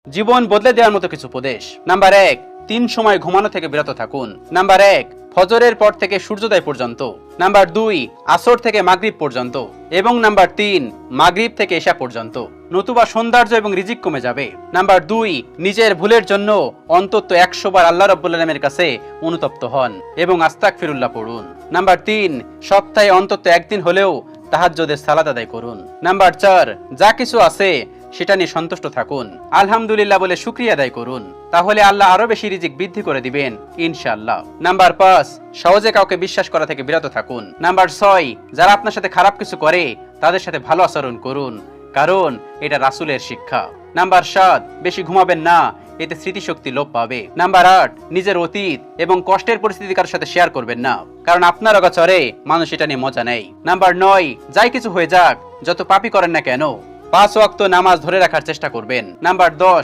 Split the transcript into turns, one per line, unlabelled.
জীবন বদলে দেওয়ার মতো কিছু উপদেশ। নাম্বার 1, 3 সময় ঘুমানো থেকে বিরত থাকুন। নাম্বার 1, ফজরের পর থেকে সূর্যোদয় পর্যন্ত। নাম্বার 2, আসর থেকে মাগরিব পর্যন্ত। এবং নাম্বার 3, মাগরিব থেকে এশা পর্যন্ত। নতুবা সৌন্দর্য এবং রিজিক কমে যাবে। নাম্বার 2, নিজের ভুলের জন্য অন্তত 100 বার আল্লাহ রাব্বুল আলামিনের কাছে অনুতপ্ত হন এবং আস্তাগফিরুল্লাহ পড়ুন। নাম্বার 3, সপ্তাহে অন্তত একদিন হলেও তাহাজ্জুদের সালাত আদায় করুন। নাম্বার 4, যা কিছু আছে সেটা নিয়ে সন্তুষ্ট থাকুন। আলহামদুলিল্লাহ বলে শুকরিয়া আদায় করুন, তাহলে আল্লাহ আরো বেশি রিজিক বৃদ্ধি করে দিবেন ইনশাআল্লাহ। নাম্বার 5, সহজে কাউকে বিশ্বাস করা থেকে বিরত থাকুন। নাম্বার 6, যারা আপনার সাথে খারাপ কিছু করে তাদের সাথে ভালো আচরণ করুন, কারণ এটা রাসূলের শিক্ষা। নাম্বার 7, বেশি ঘুমাবেন না, এতে স্মৃতিশক্তি লোপ পাবে। নাম্বার 8, নিজের অতীত এবং কষ্টের পরিস্থিতি কারোর সাথে শেয়ার করবেন না, কারণ আপনার অগোচরে মানুষ এটা নিয়ে মজা নেয়। নাম্বার 9, যাই কিছু হয়ে যাক, যত পাপই করেন না কেন 5 ওয়াক্ত নামাজ ধরে রাখার চেষ্টা করবেন। নাম্বার 10,